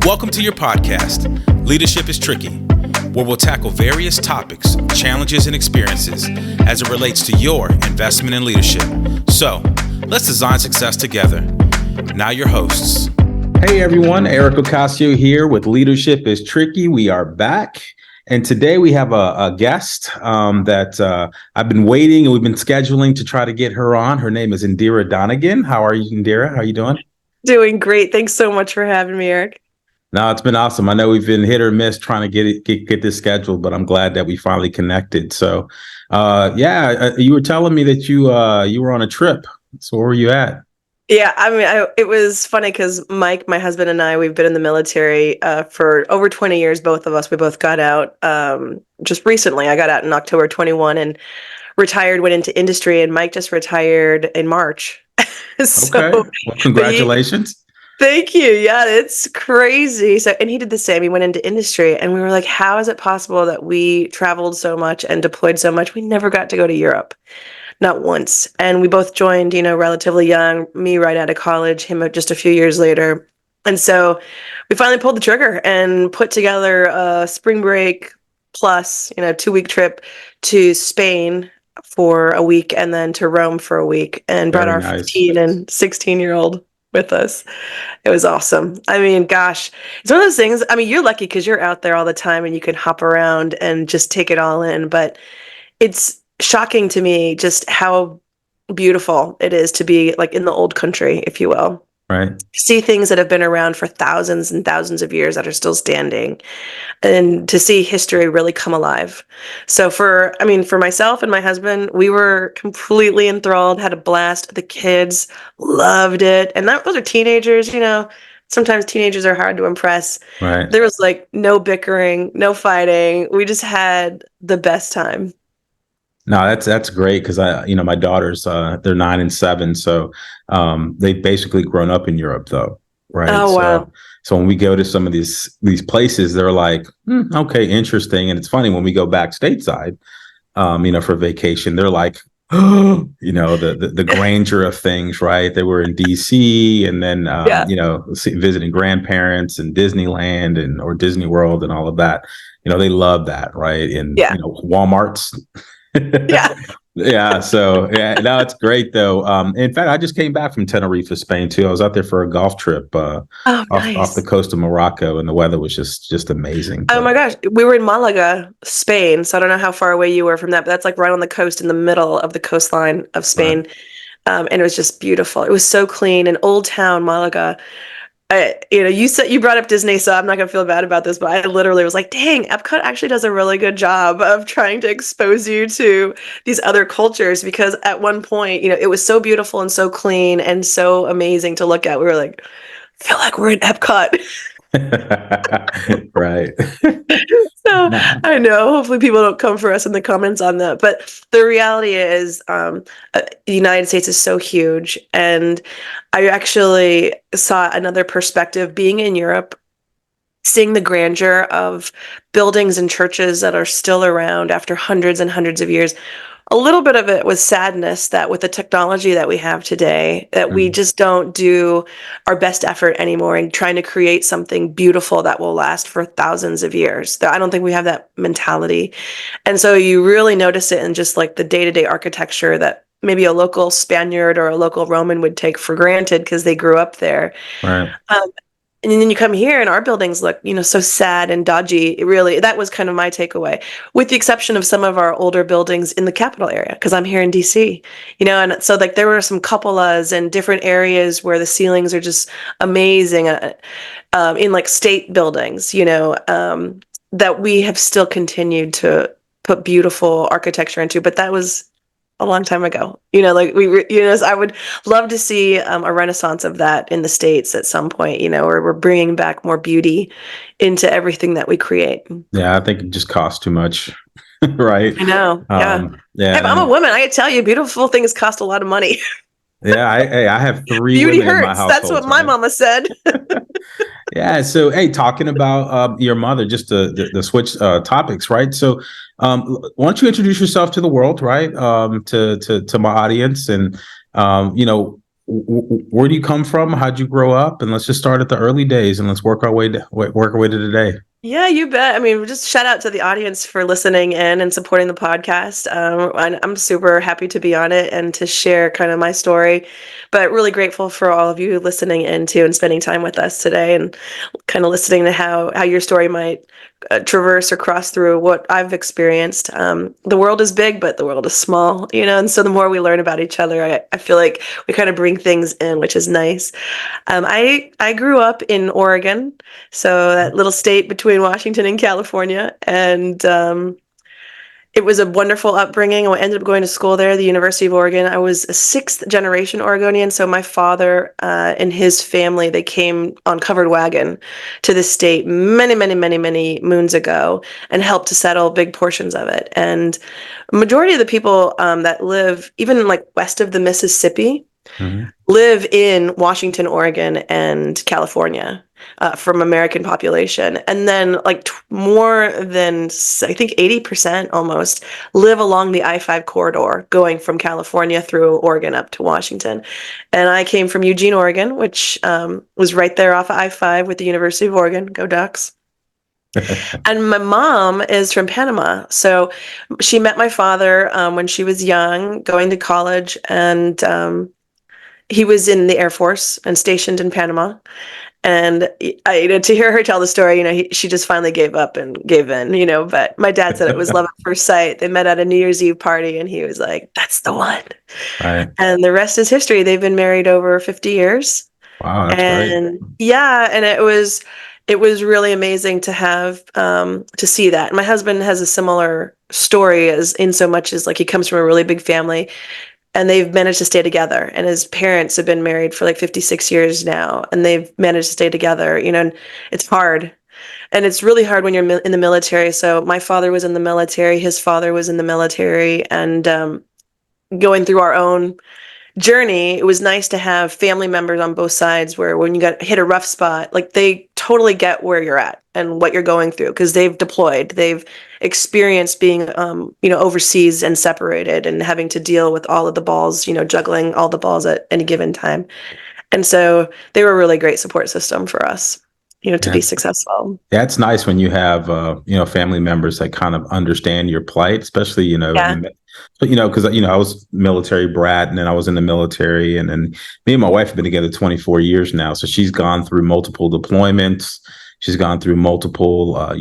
Welcome to your podcast, Leadership is Tricky, where we'll tackle various topics, challenges, and experiences as it relates to your investment in leadership. So, let's design success together. Now your hosts. Hey everyone, Eric Ocasio here with Leadership is Tricky. We are back. And today we have a guest that I've been waiting and we've been scheduling to try to get her on. Her name is Indira Donegan. How are you, Indira? How are you doing? Doing great. Thanks so much for having me, Eric. No, it's been awesome. I know we've been hit or miss trying to get this scheduled, but I'm glad that we finally connected. So, you were telling me that you were on a trip. So where were you at? Yeah, it was funny because Mike, my husband, and I, we've been in the military for over 20 years, both of us. We both got out just recently. I got out in October 21 and retired, went into industry, and Mike just retired in March. Okay. Well, congratulations. Thank you. Yeah, it's crazy. So, and he did the same. He went into industry, and we were like, how is it possible that we traveled so much and deployed so much? We never got to go to Europe. Not once. And we both joined, relatively young, me right out of college, him just a few years later. And so we finally pulled the trigger and put together a spring break plus, 2-week trip to Spain for a week and then to Rome for a week and brought our 15 and 16-year-old with us. It was awesome. I mean, gosh, it's one of those things. I mean, you're lucky because you're out there all the time and you can hop around and just take it all in. But it's shocking to me just how beautiful it is to be like in the old country, if you will. Right. See things that have been around for thousands and thousands of years that are still standing, and to see history really come alive. So for myself and my husband, we were completely enthralled, had a blast. The kids loved it. And those are teenagers, sometimes teenagers are hard to impress. Right. There was like no bickering, no fighting. We just had the best time. No, that's great because my daughters, they're 9 and 7, so they've basically grown up in Europe, though, right? Oh wow! So when we go to some of these places, they're like, okay, interesting, and it's funny when we go back stateside, for vacation, they're like, the grandeur of things, right? They were in D.C. and then visiting grandparents and Disneyland or Disney World and all of that. They love that, right? And Walmart's. So no, it's great though. In fact, I just came back from Tenerife, Spain too. I was out there for a golf trip off the coast of Morocco, and the weather was just amazing. Oh my gosh, we were in Malaga, Spain. So I don't know how far away you were from that, but that's like right on the coast in the middle of the coastline of Spain. Right. And it was just beautiful. It was so clean. And Old Town Malaga. You said you brought up Disney, so I'm not gonna feel bad about this, but I literally was like, dang, Epcot actually does a really good job of trying to expose you to these other cultures, because at one point, it was so beautiful and so clean and so amazing to look at. We were like, I feel like we're in Epcot. Right. So I know hopefully people don't come for us in the comments on that, but the reality is the United States is so huge. And I actually saw another perspective being in Europe, seeing the grandeur of buildings and churches that are still around after hundreds and hundreds of years. A little bit of it was sadness that with the technology that we have today, that we just don't do our best effort anymore in trying to create something beautiful that will last for thousands of years. I don't think we have that mentality. And so you really notice it in just like the day-to-day architecture that maybe a local Spaniard or a local Roman would take for granted because they grew up there. Right. And then you come here and our buildings look, so sad and dodgy. That was kind of my takeaway, with the exception of some of our older buildings in the capital area, because I'm here in DC, and so like there were some cupolas and different areas where the ceilings are just amazing in like state buildings, that we have still continued to put beautiful architecture into, but that was a long time ago, I would love to see a renaissance of that in the States at some point, where we're bringing back more beauty into everything that we create. Yeah, I think it just costs too much, right? I know. Yeah. I'm a woman. I can tell you, beautiful things cost a lot of money. Yeah, I have 3 beauty women hurts. in my household. That's what my mama said. Yeah. So, hey, talking about your mother, just the switch topics, right? So, why don't you introduce yourself to the world, right? To my audience, and where do you come from? How'd you grow up? And let's just start at the early days and let's work our way to today. Yeah, you bet. I mean, just shout out to the audience for listening in and supporting the podcast. I'm super happy to be on it and to share kind of my story, but really grateful for all of you listening in too and spending time with us today and kind of listening to how your story might traverse or cross through what I've experienced. The world is big, but the world is small, and so the more we learn about each other, I feel like we kind of bring things in, which is nice. I grew up in Oregon, so that little state between Washington and California, and it was a wonderful upbringing. I ended up going to school there, the University of Oregon. I was a sixth generation Oregonian, so my father and his family, they came on covered wagon to the state many, many, many, many moons ago and helped to settle big portions of it. And majority of the people that live even like west of the Mississippi live in Washington, Oregon, and California from American population. And then like more than, I think 80% almost live along the I-5 corridor going from California through Oregon up to Washington. And I came from Eugene, Oregon, which was right there off of I-5 with the University of Oregon. Go Ducks. And my mom is from Panama. So she met my father when she was young, going to college, and he was in the Air Force and stationed in Panama. And to hear her tell the story, she just finally gave up and gave in, but my dad said it was love at first sight. They met at a New Year's Eve party and he was like, that's the one. Right. And the rest is history. They've been married over 50 years. Wow, that's and great. Yeah, and it was really amazing to have to see that. My husband has a similar story as in so much as like he comes from a really big family. And they've managed to stay together. And his parents have been married for like 56 years now. And they've managed to stay together, and it's hard. And it's really hard when you're in the military. So my father was in the military. His father was in the military. And going through our own journey, it was nice to have family members on both sides where when you hit a rough spot, like they totally get where you're at and what you're going through because they've deployed, they've experienced being, overseas and separated and having to deal with all of the balls, juggling all the balls at any given time. And so they were a really great support system for us, to be successful. Yeah, it's nice when you have, family members that kind of understand your plight, especially, because, I was military brat and then I was in the military and then me and my wife have been together 24 years now. So she's gone through multiple deployments. She's gone through multiple,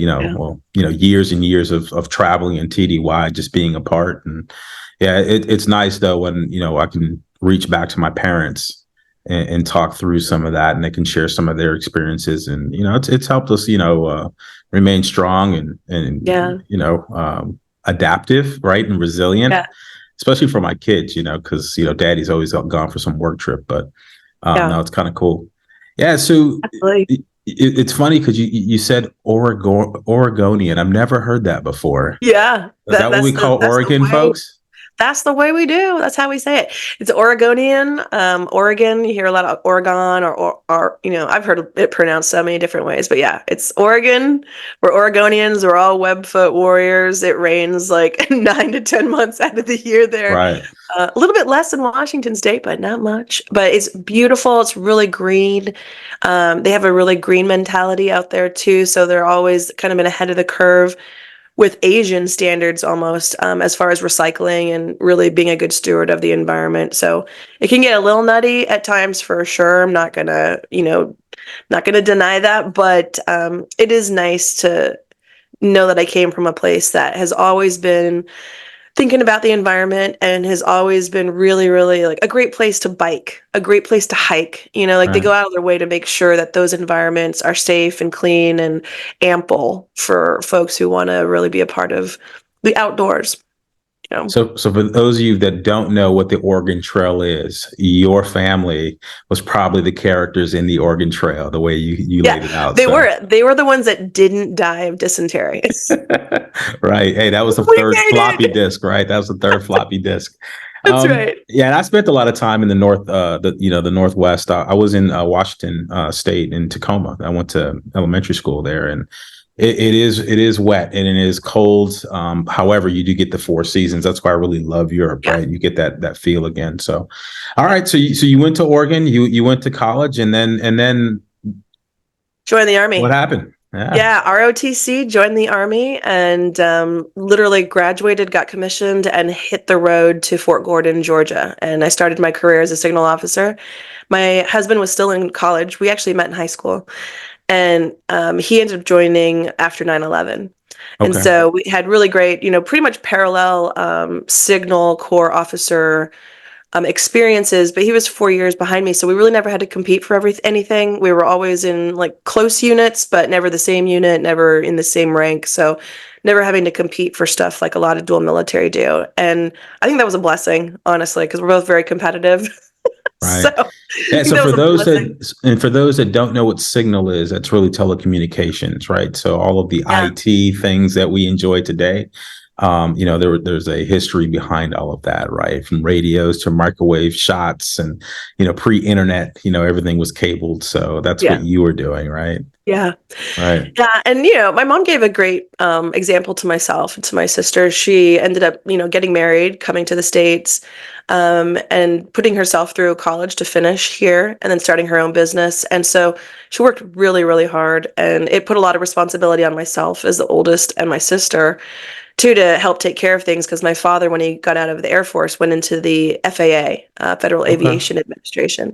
years and years of traveling in TDY, just being apart. And yeah, it's nice though when, I can reach back to my parents and talk through some of that and they can share some of their experiences. And, it's helped us, remain strong and adaptive, right. And resilient, especially for my kids, because, daddy's always gone for some work trip, but no, it's kind of cool. Yeah. So it's funny because you said Oregonian. I've never heard that before. Yeah. Is that what we call Oregon folks? That's the way we do. That's how we say it. It's Oregonian. Oregon, you hear a lot of Oregon or I've heard it pronounced so many different ways, but yeah, it's Oregon. We're Oregonians. We're all webfoot warriors. It rains like 9 to 10 months out of the year there. Right. A little bit less in Washington State, but not much. But it's beautiful. It's really green. They have a really green mentality out there too. So they're always kind of been ahead of the curve with Asian standards almost, as far as recycling and really being a good steward of the environment. So it can get a little nutty at times for sure. I'm not gonna deny that, but it is nice to know that I came from a place that has always been thinking about the environment and has always been really, really like a great place to bike, a great place to hike. They go out of their way to make sure that those environments are safe and clean and ample for folks who want to really be a part of the outdoors. So for those of you that don't know what the Oregon Trail is, your family was probably the characters in the Oregon Trail, the way you laid it out. They were the ones that didn't die of dysentery. Right. Hey, that was the third floppy disk, right? That was the third floppy disk. That's right. Yeah, and I spent a lot of time in the north, the Northwest. I was in Washington State in Tacoma. I went to elementary school there, and It is wet and it is cold. However, you do get the four seasons. That's why I really love Europe, Yeah. right? You get that feel again. So, all right. So you went to Oregon, you went to college, and then Join the Army. what happened? Yeah, ROTC, joined the Army, and literally graduated, got commissioned, and hit the road to Fort Gordon, Georgia. And I started my career as a signal officer. My husband was still in college. We actually met in high school. And he ended up joining after 9/11. And Okay. so we had really great, pretty much parallel signal corps officer experiences, but he was 4 years behind me. So we really never had to compete for anything. We were always in like close units, but never the same unit, never in the same rank. So never having to compete for stuff like a lot of dual military do. And I think that was a blessing, honestly, because we're both very competitive. Right. So I Yeah. think So that was for a those blessing. for those that don't know what Signal is, that's really telecommunications, right? So all of the Yeah. IT things that we enjoy today, there's a history behind all of that, right? From radios to microwave shots, and pre-internet, everything was cabled. So that's what Yeah. you were doing, right? Yeah. Right. Yeah, and my mom gave a great example to myself and to my sister. She ended up, getting married, coming to the States, and putting herself through college to finish here, and then starting her own business. And so she worked really, really hard, and it put a lot of responsibility on myself as the oldest and my sister too, to help take care of things, because my father, when he got out of the Air Force, went into the FAA, Federal Okay. Aviation Administration,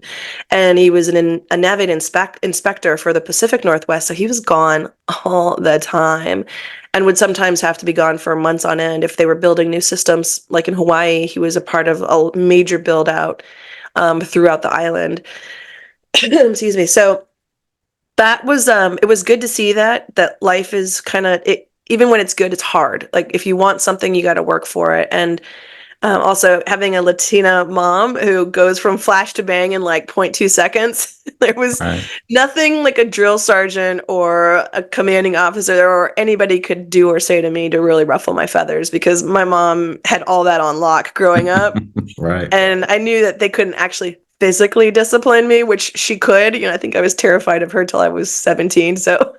and he was a navigating inspector for the Pacific Northwest. So he was gone all the time, and would sometimes have to be gone for months on end if they were building new systems. Like in Hawaii, he was a part of a major build out throughout the island. Excuse me. So that was it was good to see that life is kind of it. Even when it's good, it's hard. Like if you want something, you got to work for it. And also having a Latina mom who goes from flash to bang in like 0.2 seconds. There was Right. nothing like a drill sergeant or a commanding officer or anybody could do or say to me to really ruffle my feathers, because my mom had all that on lock growing up. Right. And I knew that they couldn't actually physically discipline me, which she could. I think I was terrified of her till I was 17. So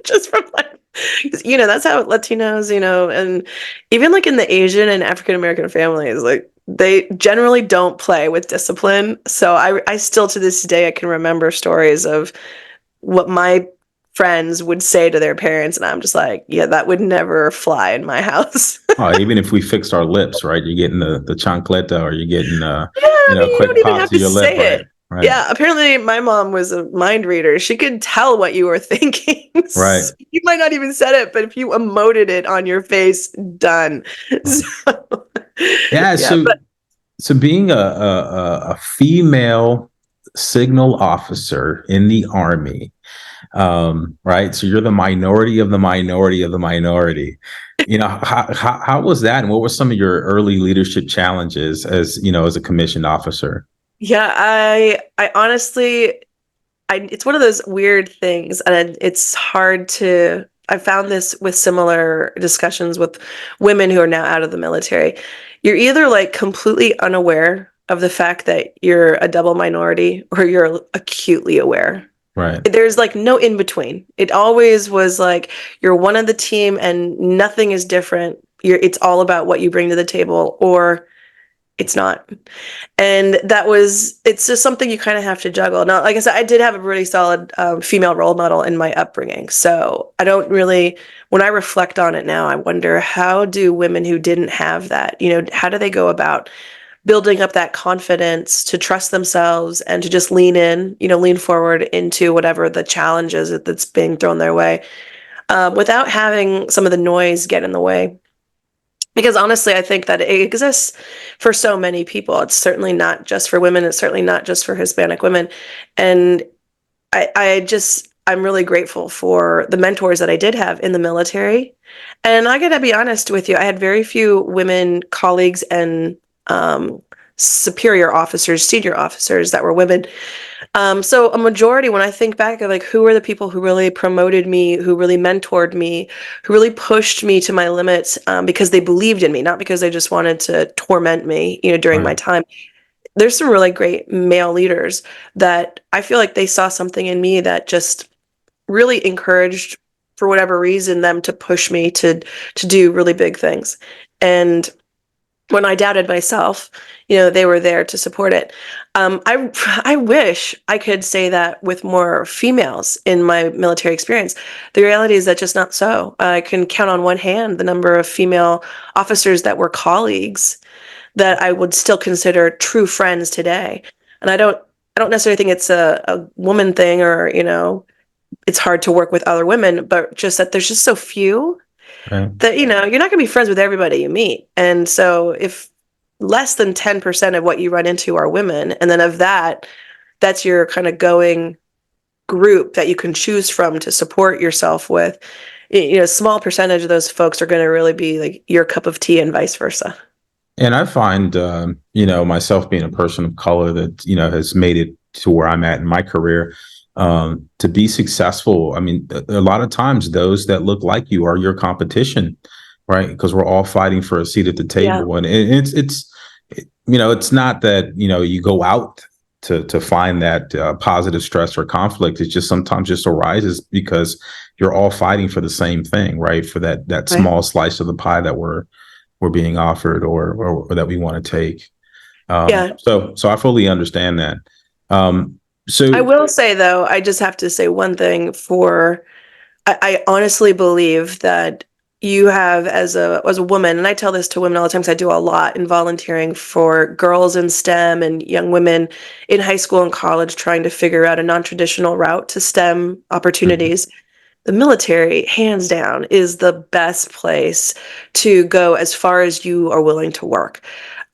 just from like, that's how Latinos, and even like in the Asian and African American families, like they generally don't play with discipline. So I still to this day I can remember stories of what my friends would say to their parents, and I'm just like, yeah, that would never fly in my house. Oh, even if we fixed our lips, right? You're getting the chancleta, or you're getting Yeah, I a mean, you quick don't even pop have to to your lip, say right? it. Right. Yeah, apparently my mom was a mind reader. She could tell what you were thinking. Right. You might not even said it, but if you emoted it on your face, done. So, Yeah. yeah, but So being a female signal officer in the Army, right? So you're the minority of the minority of the minority. How was that, and what were some of your early leadership challenges as a commissioned officer? yeah, I honestly, it's one of those weird things, and it's hard to. I found this with similar discussions with women who are now out of the military. You're either like completely unaware of the fact that you're a double minority, or you're acutely aware. Right. There's like no in between. It always was like you're one of the team and nothing is different. It's all about what you bring to the table, or it's not. And it's just something you kind of have to juggle. Now, like I said, I did have a really solid female role model in my upbringing. So I don't really, when I reflect on it now, I wonder, how do women who didn't have that, how do they go about building up that confidence to trust themselves and to just lean in, lean forward into whatever the challenge is that's being thrown their way, without having some of the noise get in the way. Because honestly, I think that it exists for so many people. It's certainly not just for women. It's certainly not just for Hispanic women. And I'm really grateful for the mentors that I did have in the military. And I gotta be honest with you, I had very few women colleagues and superior officers, senior officers that were women. So a majority, when I think back of like who are the people who really promoted me, who really mentored me, who really pushed me to my limits, because they believed in me, not because they just wanted to torment me, during my Right. time. There's some really great male leaders that I feel like they saw something in me that just really encouraged for whatever reason, them to push me to do really big things. And when I doubted myself, they were there to support it. I wish I could say that with more females in my military experience. The reality is that just not so. I can count on one hand the number of female officers that were colleagues that I would still consider true friends today. And I don't necessarily think it's a woman thing, or it's hard to work with other women, but just that there's just so few. Right. That you're not going to be friends with everybody you meet. And so if less than 10% of what you run into are women, and then of that's your kind of going group that you can choose from to support yourself with, small percentage of those folks are going to really be like your cup of tea, and vice versa. And I find, myself being a person of color that, has made it to where I'm at in my career, to be successful. I mean, a lot of times those that look like you are your competition, right? Because we're all fighting for a seat at the table. Yeah. And it's not that, you go out to find that positive stress or conflict. It just sometimes just arises because you're all fighting for the same thing, right? For that Right. small slice of the pie that we're being offered or that we want to take. So I fully understand that. So I will say, though, I just have to say one thing I honestly believe that you have as a woman, and I tell this to women all the time because I do a lot in volunteering for girls in STEM and young women in high school and college trying to figure out a non-traditional route to STEM opportunities. Mm-hmm. The military, hands down, is the best place to go as far as you are willing to work.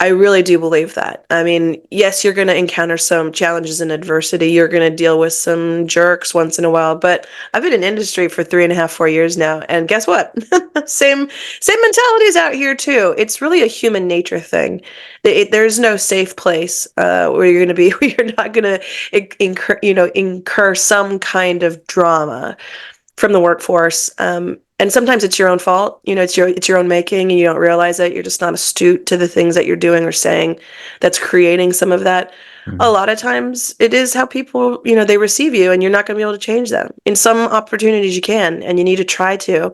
I really do believe that. I mean, yes, you're going to encounter some challenges and adversity. You're going to deal with some jerks once in a while, but I've been in industry for 3.5, 4 years now. And guess what? same mentalities out here too. It's really a human nature thing. There's no safe place where you're not going to incur some kind of drama from the workforce. And sometimes it's your own fault. It's your own making, and you don't realize it. You're just not astute to the things that you're doing or saying that's creating some of that. Mm-hmm. A lot of times it is how people, they receive you, and you're not going to be able to change them. In some opportunities you can, and you need to try to,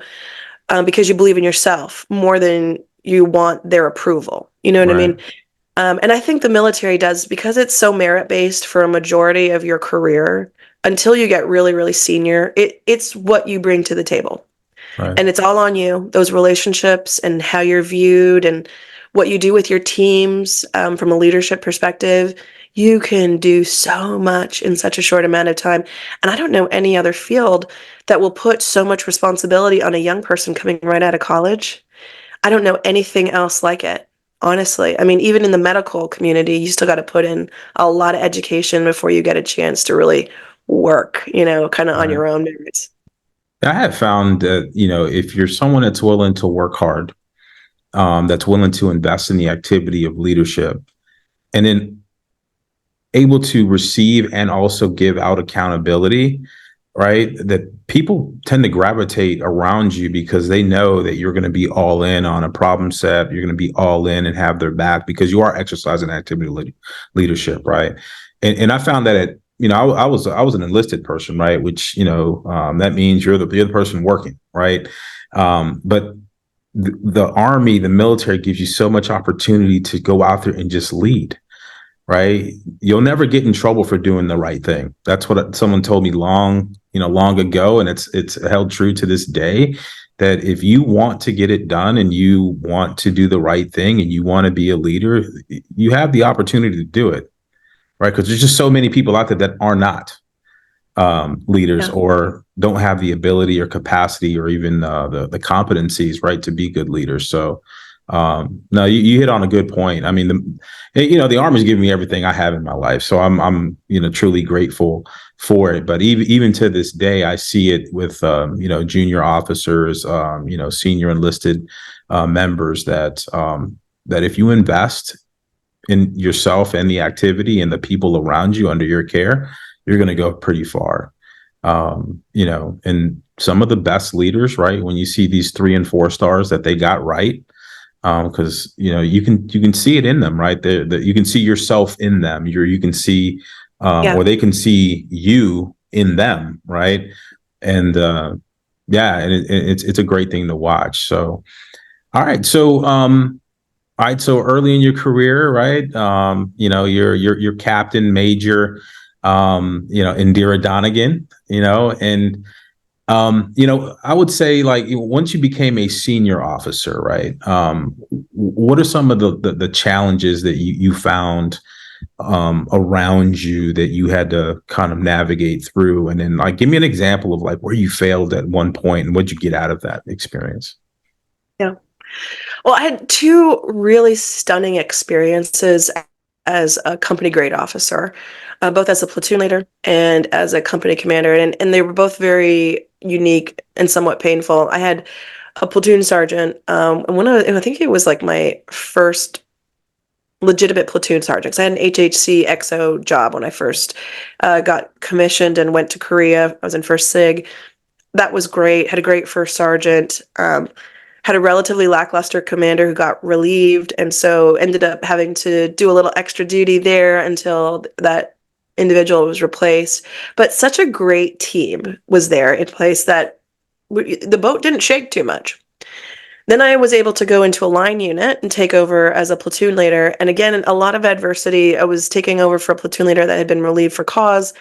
because you believe in yourself more than you want their approval. You know what I mean? And I think the military does, because it's so merit-based for a majority of your career, until you get really, really senior, it's what you bring to the table. Right. And it's all on you, those relationships and how you're viewed and what you do with your teams from a leadership perspective. You can do so much in such a short amount of time. And I don't know any other field that will put so much responsibility on a young person coming right out of college. I don't know anything else like it, honestly. I mean, even in the medical community, you still got to put in a lot of education before you get a chance to really work, kind of on your own merits. I have found that, if you're someone that's willing to work hard, that's willing to invest in the activity of leadership, and then able to receive and also give out accountability, right? That people tend to gravitate around you because they know that you're going to be all in on a problem set. You're going to be all in and have their back because you are exercising activity leadership, right? And I found that I was an enlisted person, right? Which, that means you're the person working, right? But the Army, the military gives you so much opportunity to go out there and just lead, right? You'll never get in trouble for doing the right thing. That's what someone told me long ago. And it's held true to this day, that if you want to get it done and you want to do the right thing and you want to be a leader, you have the opportunity to do it. Right, because there's just so many people out there that are not leaders or don't have the ability or capacity or even the competencies, right, to be good leaders. So, no, you hit on a good point. I mean, the Army's given me everything I have in my life, so I'm truly grateful for it. But even to this day, I see it with junior officers, senior enlisted members that if you invest in yourself and the activity and the people around you under your care, you're going to go pretty far. And some of the best leaders, right, when you see these 3 and 4 stars that they got right, because you can see it in them, right? You can see yourself in them. You can see, or they can see you in them, right? And Yeah, and it's a great thing to watch. So, all right. So, all right. So early in your career, right? Your captain, major, Indira Donegan, and I would say like once you became a senior officer, right? What are some of the challenges that you found around you that you had to kind of navigate through? And then like give me an example of like where you failed at one point and what'd you get out of that experience? Yeah. Well, I had two really stunning experiences as a company grade officer, both as a platoon leader and as a company commander, and they were both very unique and somewhat painful. I had a platoon sergeant, and I think it was like my first legitimate platoon sergeant. 'Cause I had an HHC XO job when I first got commissioned and went to Korea. I was in first SIG. That was great. Had a great first sergeant. Had a relatively lackluster commander who got relieved, and so ended up having to do a little extra duty there until that individual was replaced. But such a great team was there in place that the boat didn't shake too much. Then I was able to go into a line unit and take over as a platoon leader. And again, a lot of adversity. I was taking over for a platoon leader that had been relieved for cause.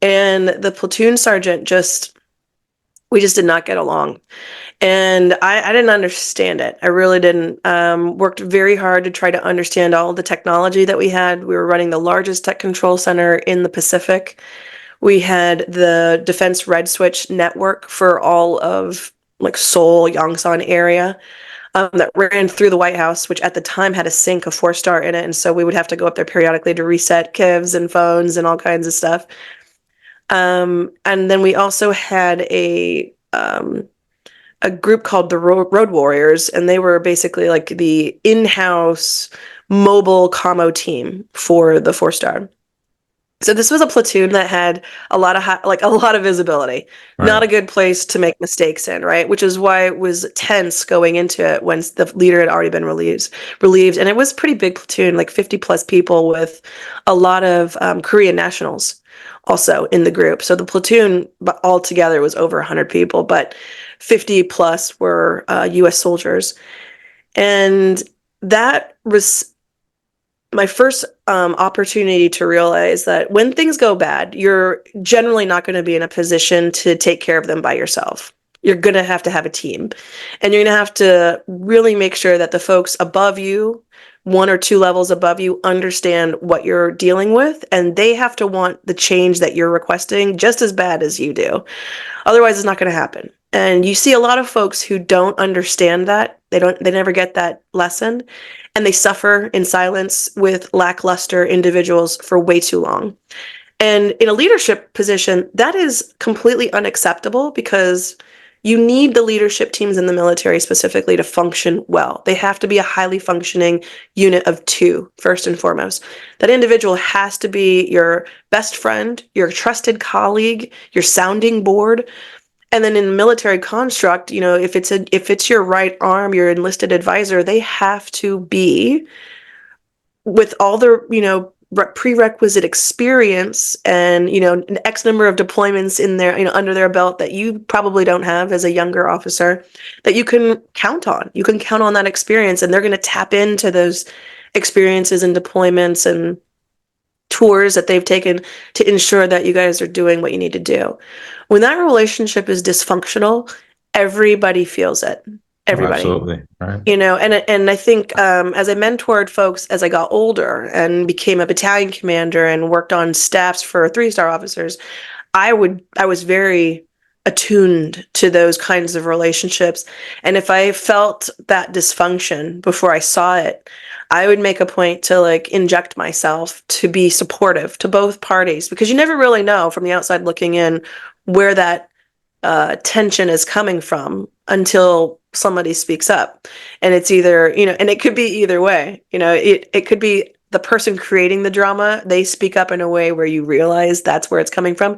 And the platoon sergeant we just did not get along. And I didn't understand it. I really didn't. Worked very hard to try to understand all the technology that we had. We were running the largest tech control center in the Pacific. We had the Defense Red Switch network for all of like Seoul, Yongsan area, that ran through the White House, which at the time had a sink, a 4-star in it. And so we would have to go up there periodically to reset kivs and phones and all kinds of stuff. And then we also had a group called the Road Warriors, and they were basically like the in-house mobile commo team for the 4-star. So this was a platoon that had a lot of visibility. Right. Not a good place to make mistakes in, right? Which is why it was tense going into it when the leader had already been relieved, and it was a pretty big platoon, like 50 plus people with a lot of Korean nationals also in the group. So the platoon altogether was over 100 people, but 50 plus were U.S. soldiers, and that was my first opportunity to realize that when things go bad, you're generally not going to be in a position to take care of them by yourself. You're going to have a team, and you're going to have to really make sure that the folks above you, 1 or 2 levels above you, understand what you're dealing with, and they have to want the change that you're requesting just as bad as you do. Otherwise, it's not going to happen. And you see a lot of folks who don't understand that. They never get that lesson, and they suffer in silence with lackluster individuals for way too long. And in a leadership position, that is completely unacceptable because you need the leadership teams in the military specifically to function well. They have to be a highly functioning unit of 2, first and foremost. That individual has to be your best friend, your trusted colleague, your sounding board. And then in the military construct, if it's your right arm, your enlisted advisor, they have to be with all their, prerequisite experience and, an X number of deployments in their, under their belt that you probably don't have as a younger officer, that you can count on. You can count on that experience, and they're going to tap into those experiences and deployments and tours that they've taken to ensure that you guys are doing what you need to do. When that relationship is dysfunctional, everybody feels it. Everybody. Oh, absolutely. Right. And I think as I mentored folks as I got older and became a battalion commander and worked on staffs for 3-star officers, I was very attuned to those kinds of relationships. And if I felt that dysfunction before I saw it, I would make a point to like inject myself to be supportive to both parties, because you never really know from the outside looking in where that tension is coming from until somebody speaks up. And it's either, and it could be either way. It could be the person creating the drama, they speak up in a way where you realize that's where it's coming from.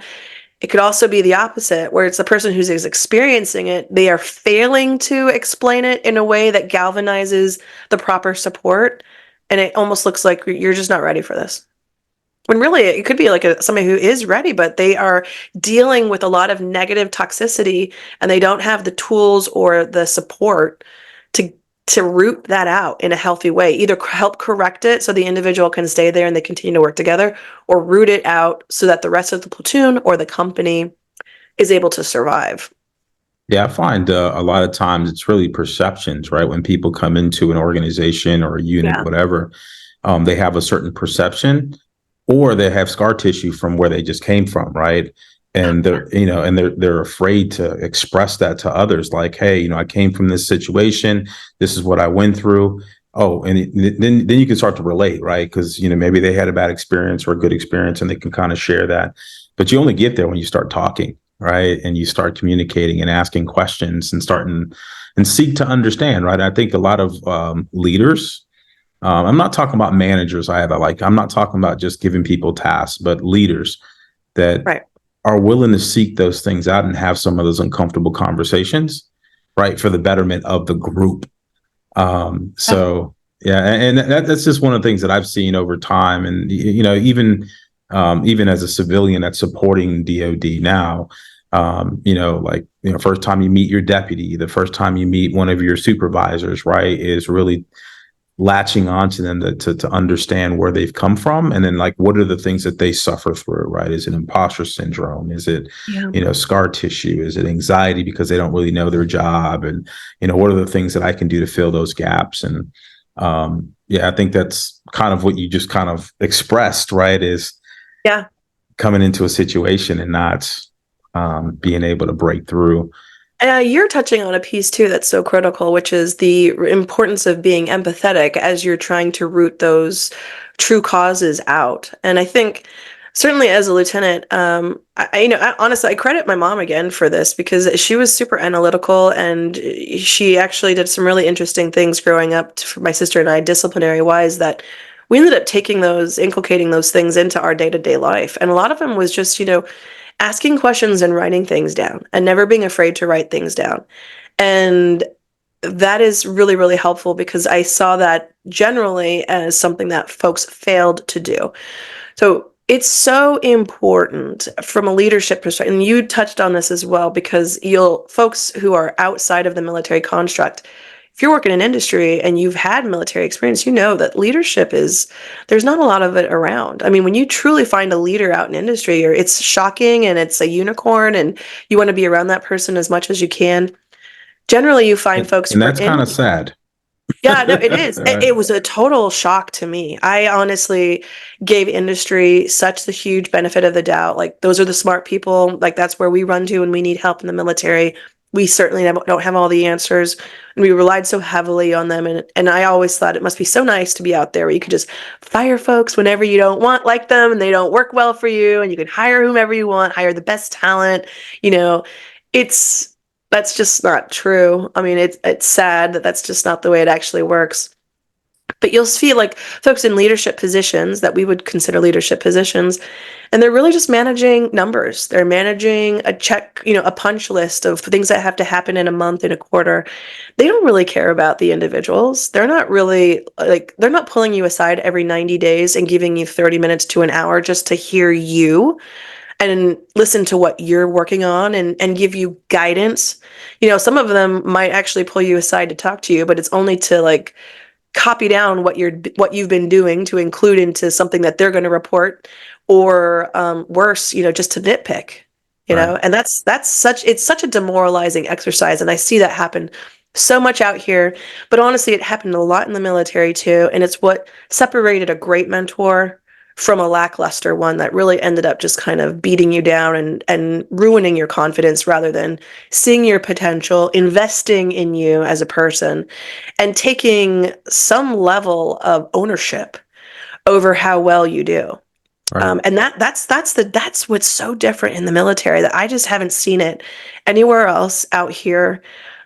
It could also be the opposite, where it's the person who's experiencing it. They are failing to explain it in a way that galvanizes the proper support. And it almost looks like you're just not ready for this. When really it could be like somebody who is ready, but they are dealing with a lot of negative toxicity and they don't have the tools or the support to root that out in a healthy way. Either help correct it so the individual can stay there and they continue to work together, or root it out so that the rest of the platoon or the company is able to survive. Yeah, I find a lot of times it's really perceptions, right? When people come into an organization or a unit, Yeah. whatever, they have a certain perception, or they have scar tissue from where they just came from, right? And they're afraid to express that to others, like, hey, I came from this situation. This is what I went through. Oh, and then you can start to relate, right? Because maybe they had a bad experience or a good experience, and they can kind of share that. But you only get there when you start talking, right? And you start communicating and asking questions and starting and seek to understand, right? I think a lot of leaders. I'm not talking about managers either. Like, I'm not talking about just giving people tasks, but leaders that Right. are willing to seek those things out and have some of those uncomfortable conversations, right, for the betterment of the group. So yeah, and that's just one of the things that I've seen over time, and even as a civilian that's supporting DoD now, first time you meet your deputy, the first time you meet one of your supervisors, right, is really latching onto them to understand where they've come from, and then like what are the things that they suffer through, right? Is it imposter syndrome? Is it scar tissue? Is it anxiety because they don't really know their job? And what are the things that I can do to fill those gaps? And I think that's kind of what you just kind of expressed, right? Is coming into a situation and not being able to break through. You're touching on a piece too that's so critical, which is the importance of being empathetic as you're trying to root those true causes out. And I think certainly as a lieutenant, honestly, I credit my mom again for this because she was super analytical and she actually did some really interesting things growing up for my sister and I, disciplinary wise, that we ended up inculcating those things into our day-to-day life. And a lot of them was just, asking questions and writing things down and never being afraid to write things down. And that is really, really helpful because I saw that generally as something that folks failed to do. So it's so important from a leadership perspective. And you touched on this as well, because folks who are outside of the military construct, if you're working in industry and you've had military experience, you know that there's not a lot of it around. I mean, when you truly find a leader out in industry, it's shocking and it's a unicorn and you want to be around that person as much as you can. Generally, you find folks and that's kind of sad. Yeah, no, it is. It was a total shock to me. I honestly gave industry such the huge benefit of the doubt. Like, those are the smart people. Like, that's where we run to when we need help in the military. We certainly don't have all the answers, and we relied so heavily on them. And I always thought it must be so nice to be out there where you could just fire folks whenever you don't like them and they don't work well for you, and you can hire whomever you want, hire the best talent. That's just not true. I mean, it's sad that that's just not the way it actually works. But you'll feel like folks in leadership positions that we would consider leadership positions, and they're really just managing numbers. They're managing a punch list of things that have to happen in a month, in a quarter. They don't really care about the individuals. They're not really they're not pulling you aside every 90 days and giving you 30 minutes to an hour just to hear you and listen to what you're working on and give you guidance. Some of them might actually pull you aside to talk to you, but it's only to copy down what you've been doing to include into something that they're going to report, or worse, just to nitpick. And it's such a demoralizing exercise, and I see that happen so much out here. But honestly, it happened a lot in the military too, and it's what separated a great mentor from a lackluster one that really ended up just kind of beating you down and ruining your confidence, rather than seeing your potential, investing in you as a person, and taking some level of ownership over how well you do. Right. And that's what's so different in the military, that I just haven't seen it anywhere else out here.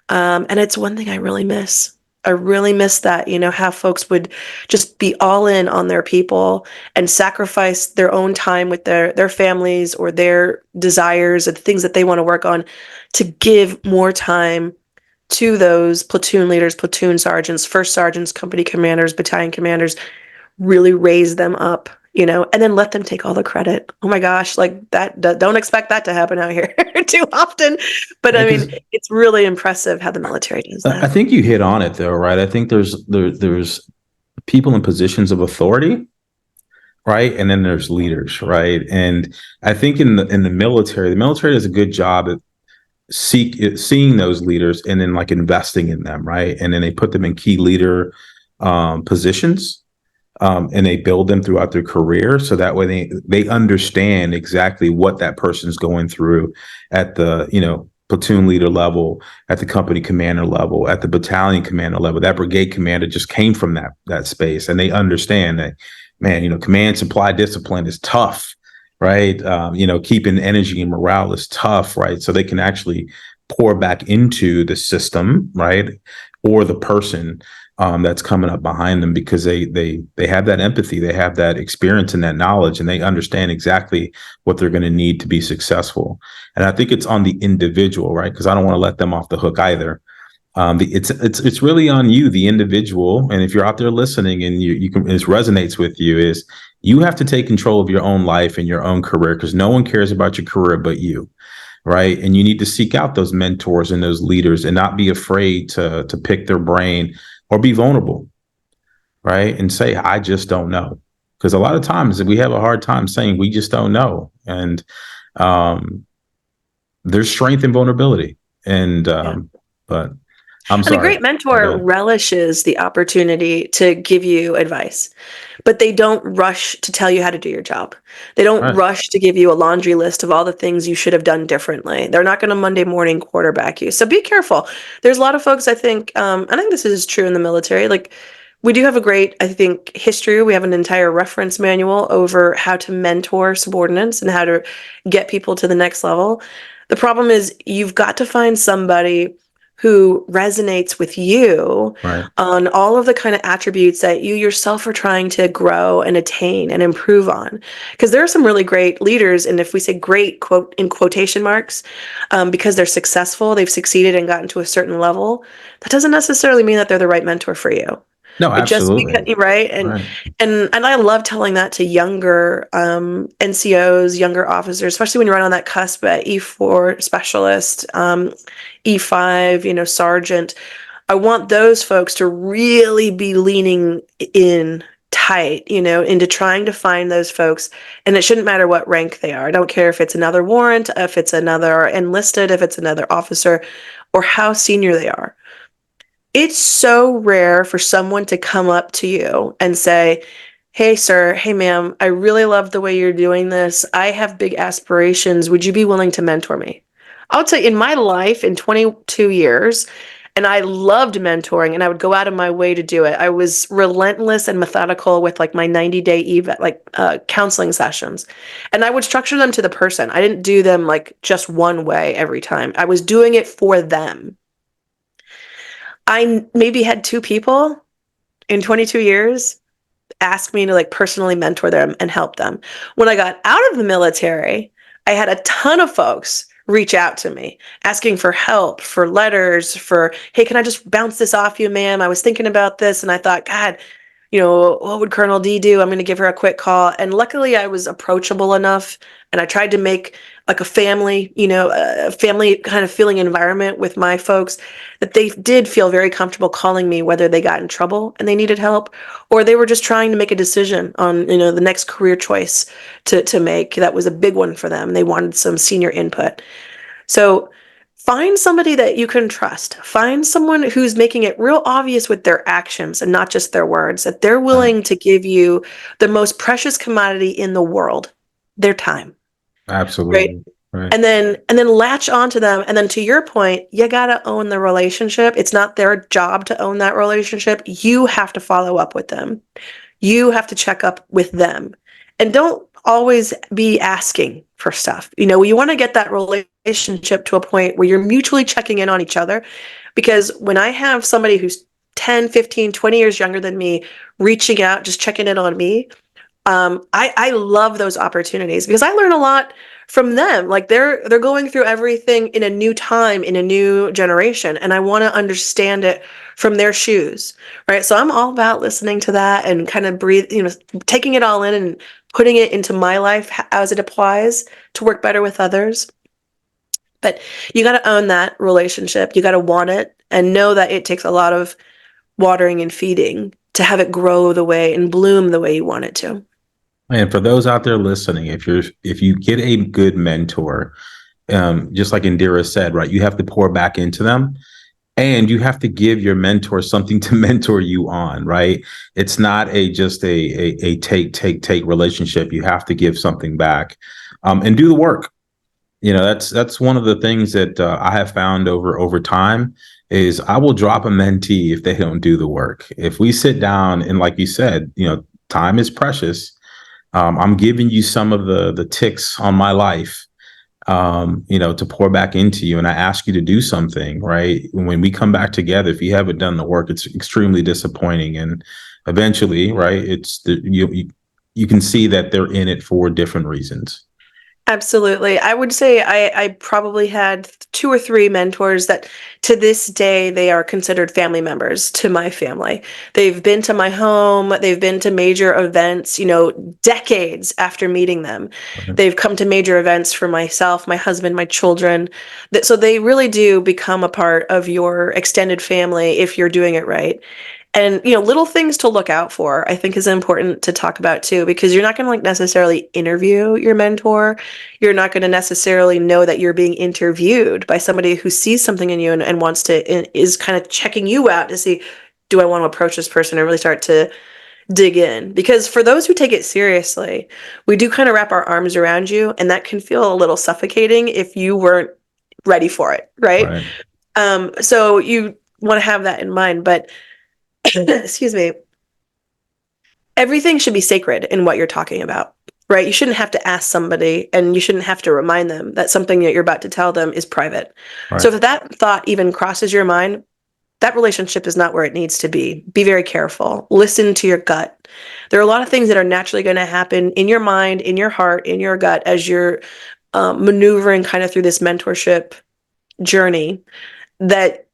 And it's one thing I really miss. I really miss that, how folks would just be all in on their people and sacrifice their own time with their families or their desires and things that they want to work on to give more time to those platoon leaders, platoon sergeants, first sergeants, company commanders, battalion commanders, really raise them up and then let them take all the credit. Oh my gosh, like that, don't expect that to happen out here too often. But I mean, 'Cause it's really impressive how the military does I that. think you hit on it though, right? I think there's people in positions of authority, right? And then there's leaders, right? And I think in the military does a good job at seeing those leaders and then like investing in them, right? And then they put them in key leader positions, and they build them throughout their career, so that way they understand exactly what that person's going through at the platoon leader level, at the company commander level, at the battalion commander level. That brigade commander just came from that space, and they understand that, man, command supply discipline is tough, right? Keeping energy and morale is tough, right? So they can actually pour back into the system, right, or the person that's coming up behind them, because they have that empathy, they have that experience and that knowledge, and they understand exactly what they're going to need to be successful. And I think it's on the individual, right? Because I don't want to let them off the hook either. It's really on you, the individual. And if you're out there listening and you can, it resonates with you, is you have to take control of your own life and your own career, because no one cares about your career but you. Right. And you need to seek out those mentors and those leaders and not be afraid to pick their brain or be vulnerable. Right. And say, I just don't know. Because a lot of times we have a hard time saying we just don't know. And there's strength and vulnerability. And but I'm And a sorry. great mentor relishes the opportunity to give you advice, but they don't rush to tell you how to do your job. They don't rush to give you a laundry list of all the things you should have done differently. They're not going to Monday morning quarterback you. So be careful. There's a lot of folks, I think this is true in the military. Like, we do have a great, I think, history. We have an entire reference manual over how to mentor subordinates and how to get people to the next level. The problem is you've got to find somebody who resonates with you on all of the kind of attributes that you yourself are trying to grow and attain and improve on. Because there are some really great leaders, and if we say great, quote in quotation marks, because they're successful, they've succeeded and gotten to a certain level, that doesn't necessarily mean that they're the right mentor for you. No, It just absolutely. right. And I love telling that to younger NCOs, younger officers, especially when you're right on that cusp at E4 specialist, E5, sergeant. I want those folks to really be leaning in tight, into trying to find those folks. And it shouldn't matter what rank they are. I don't care if it's another warrant, if it's another enlisted, if it's another officer, or how senior they are. It's so rare for someone to come up to you and say, hey, sir, hey, ma'am, I really love the way you're doing this. I have big aspirations. Would you be willing to mentor me? I'll tell you, in my life, in 22 years, and I loved mentoring, and I would go out of my way to do it. I was relentless and methodical with like my 90-day counseling sessions. And I would structure them to the person. I didn't do them like just one way every time. I was doing it for them. I maybe had 2 people in 22 years ask me to like personally mentor them and help them. When I got out of the military, I had a ton of folks reach out to me asking for help, for letters, for, hey, can I just bounce this off you, ma'am? I was thinking about this and I thought, God, what would Colonel D do? I'm going to give her a quick call. And luckily I was approachable enough, and I tried to make like a family, a family kind of feeling environment with my folks, that they did feel very comfortable calling me, whether they got in trouble and they needed help, or they were just trying to make a decision on, the next career choice to make. That was a big one for them. They wanted some senior input. So find somebody that you can trust. Find someone who's making it real obvious with their actions and not just their words, that they're willing to give you the most precious commodity in the world, their time. Absolutely. Right. And then latch onto them. And then to your point, you got to own the relationship. It's not their job to own that relationship. You have to follow up with them. You have to check up with them. And don't always be asking for stuff. You want to get that relationship to a point where you're mutually checking in on each other. Because when I have somebody who's 10, 15, 20 years younger than me reaching out, just checking in on me, I love those opportunities, because I learn a lot from them. Like they're going through everything in a new time, in a new generation, and I want to understand it from their shoes, right? So I'm all about listening to that and kind of taking it all in and putting it into my life as it applies to work better with others. But you got to own that relationship. You got to want it and know that it takes a lot of watering and feeding to have it grow the way and bloom the way you want it to. And for those out there listening, if you get a good mentor, just like Indira said, right, you have to pour back into them. And you have to give your mentor something to mentor you on, right? It's not just a take relationship. You have to give something back, and do the work. That's one of the things that I have found over time is I will drop a mentee if they don't do the work. If we sit down and, like you said, time is precious. I'm giving you some of the ticks on my life, to pour back into you. And I ask you to do something, right? When we come back together, if you haven't done the work, it's extremely disappointing. And eventually, right, you can see that they're in it for different reasons. Absolutely. I would say I probably had 2 or 3 mentors that to this day, they are considered family members to my family. They've been to my home. They've been to major events, decades after meeting them. Okay. They've come to major events for myself, my husband, my children. So they really do become a part of your extended family if you're doing it right. And, little things to look out for, I think is important to talk about too, because you're not going to necessarily interview your mentor. You're not going to necessarily know that you're being interviewed by somebody who sees something in you and wants to, and is kind of checking you out to see, do I want to approach this person and really start to dig in? Because for those who take it seriously, we do kind of wrap our arms around you, and that can feel a little suffocating if you weren't ready for it, right? So you want to have that in mind, but excuse me, everything should be sacred in what you're talking about, right? You shouldn't have to ask somebody, and you shouldn't have to remind them that something that you're about to tell them is private. Right. So if that thought even crosses your mind, that relationship is not where it needs to be. Be very careful. Listen to your gut. There are a lot of things that are naturally going to happen in your mind, in your heart, in your gut as you're maneuvering kind of through this mentorship journey, that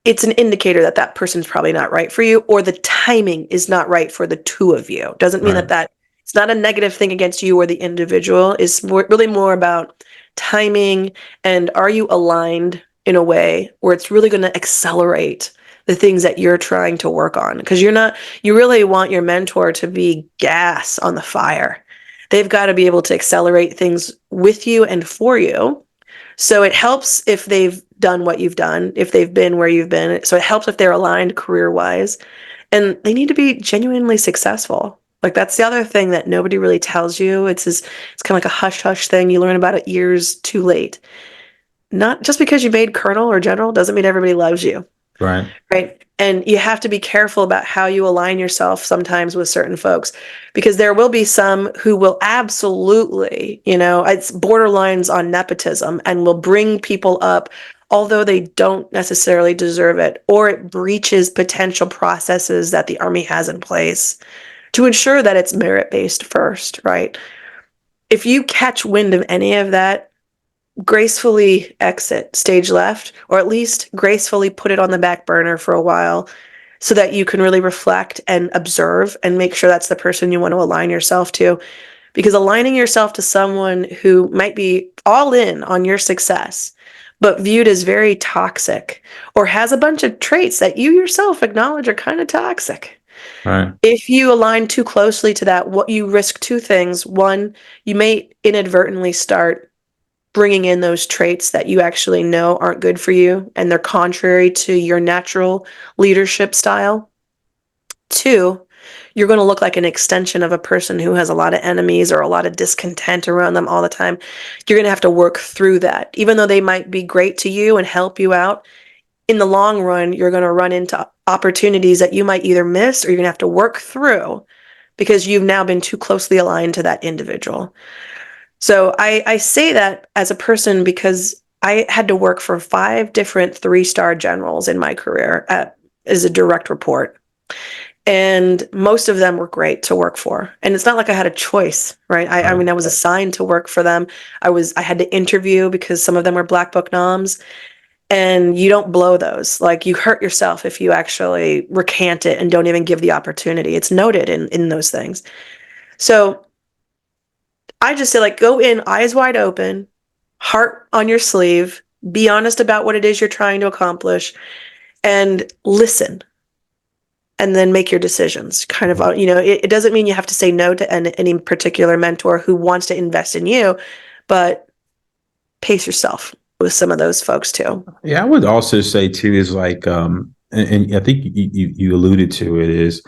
it's an indicator that that person's probably not right for you, or the timing is not right for the two of you. Doesn't mean Right. that it's not a negative thing against you or the individual. It's really more about timing, and are you aligned in a way where it's really going to accelerate the things that you're trying to work on? Because you really want your mentor to be gas on the fire. They've got to be able to accelerate things with you and for you. So it helps if they've done what you've done, if they've been where you've been. So it helps if they're aligned career-wise, and they need to be genuinely successful. Like, that's the other thing that nobody really tells you. It's kind of like a hush-hush thing. You learn about it years too late. Not just because you made colonel or general doesn't mean everybody loves you. Right. Right. And you have to be careful about how you align yourself sometimes with certain folks, because there will be some who will absolutely, it's borderlines on nepotism, and will bring people up, although they don't necessarily deserve it, or it breaches potential processes that the Army has in place to ensure that it's merit-based first, right? If you catch wind of any of that, gracefully exit stage left, or at least gracefully put it on the back burner for a while, so that you can really reflect and observe and make sure that's the person you want to align yourself to. Because aligning yourself to someone who might be all in on your success, but viewed as very toxic, or has a bunch of traits that you yourself acknowledge are kind of toxic. Right. If you align too closely to that, what you risk 2 things. One, you may inadvertently start bringing in those traits that you actually know aren't good for you, and they're contrary to your natural leadership style. 2, you're going to look like an extension of a person who has a lot of enemies or a lot of discontent around them all the time. You're going to have to work through that. Even though they might be great to you and help you out, in the long run, you're going to run into opportunities that you might either miss, or you're going to have to work through because you've now been too closely aligned to that individual. So I say that as a person because I had to work for 5 different 3-star generals in my career as a direct report. And most of them were great to work for. And it's not like I had a choice, right? I mean, I was assigned to work for them. I had to interview because some of them were black book noms. And you don't blow those. Like, you hurt yourself if you actually recant it and don't even give the opportunity. It's noted in those things. So I just say, like, go in eyes wide open, heart on your sleeve, be honest about what it is you're trying to accomplish, and listen, and then make your decisions. Kind of, it doesn't mean you have to say no to any particular mentor who wants to invest in you, but pace yourself with some of those folks too. Yeah, I would also say too is like, and I think you alluded to it, is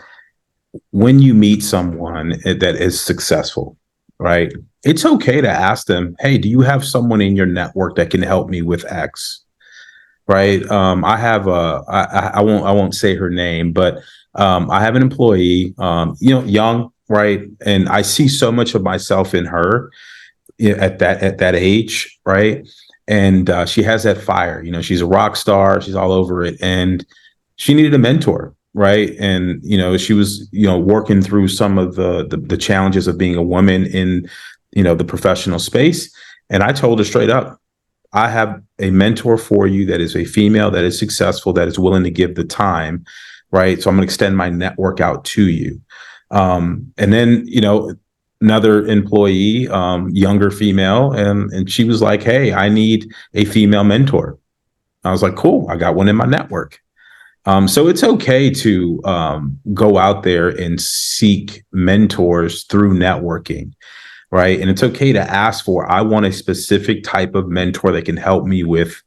when you meet someone that is successful, right? It's okay to ask them, "Hey, do you have someone in your network that can help me with X?" Right? I have I won't say her name, but I have an employee, young, right, and I see so much of myself in her, at that age, right? And she has that fire. She's a rock star. She's all over it, and she needed a mentor, right? And she was working through some of the challenges of being a woman in the professional space. And I told her straight up, I have a mentor for you that is a female, that is successful, that is willing to give the time, right? So I'm going to extend my network out to you. And then another employee, younger female, and she was like, "Hey, I need a female mentor." I was like, "Cool, I got one in my network." So it's okay to go out there and seek mentors through networking, right? And it's okay to ask for, I want a specific type of mentor that can help me with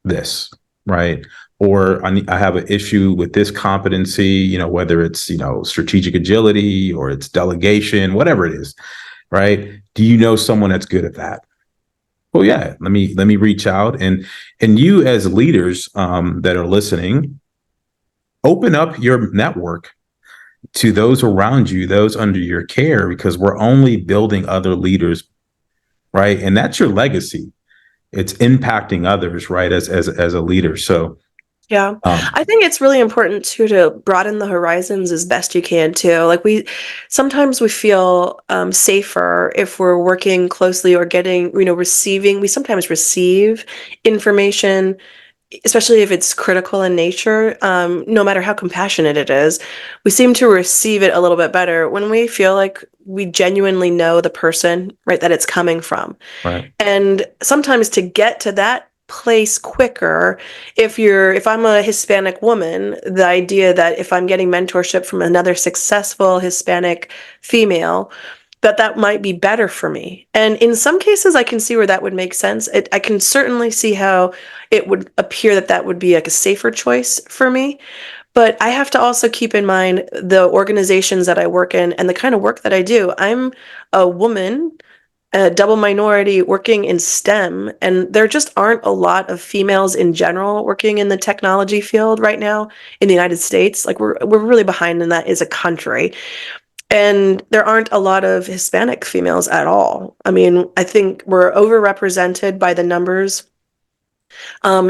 this, right? Or I have an issue with this competency, whether it's, strategic agility or it's delegation, whatever it is, right? Do you know someone that's good at that? Well, yeah, let me reach out, and you as leaders that are listening, open up your network to those around you, those under your care, because we're only building other leaders, right? And that's your legacy. It's impacting others, right? As a leader. So Yeah. um, I think it's really important too to broaden the horizons as best you can too. Like sometimes we feel safer if we're working closely or getting, receiving. We sometimes receive information, especially if it's critical in nature, no matter how compassionate it is. We seem to receive it a little bit better when we feel like we genuinely know the person, right, that it's coming from. right, And sometimes to get to that place quicker, if I'm a Hispanic woman, the idea that if I'm getting mentorship from another successful Hispanic female, that might be better for me. And in some cases, I can see where that would make sense. I can certainly see how it would appear that would be like a safer choice for me. But I have to also keep in mind the organizations that I work in and the kind of work that I do. I'm a woman, a double minority working in STEM, and there just aren't a lot of females in general working in the technology field right now in the United States. Like we're really behind in that as a country. And there aren't a lot of Hispanic females at all. I mean, I think we're overrepresented by the numbers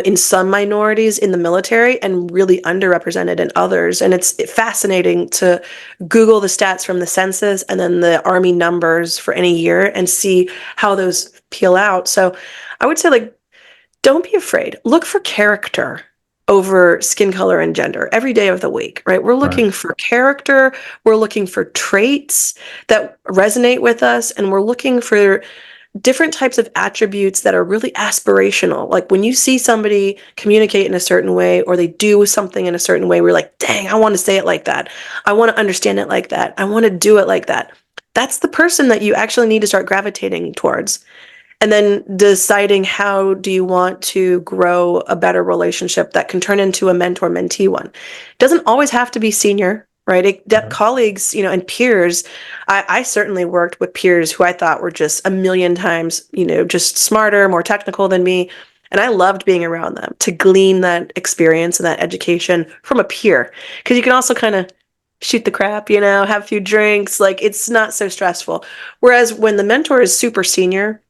in some minorities in the military and really underrepresented in others. And it's fascinating to Google the stats from the census and then the Army numbers for any year and see how those peel out. So I would say, like, don't be afraid. Look for character over skin color and gender every day of the week, right? We're right, looking for character. We're looking for traits that resonate with us. And we're looking for different types of attributes that are really aspirational. Like when you see somebody communicate in a certain way or they do something in a certain way, we're like, dang, I want to say it like that. I want to understand it like that. I want to do it like that. That's the person that you actually need to start gravitating towards. And then deciding how do you want to grow a better relationship that can turn into a mentor-mentee one. It doesn't always have to be senior, right? Colleagues, and peers. I certainly worked with peers who I thought were just a million times, just smarter, more technical than me. And I loved being around them to glean that experience and that education from a peer. Because you can also kind of shoot the crap, have a few drinks. Like it's not so stressful. Whereas when the mentor is super senior,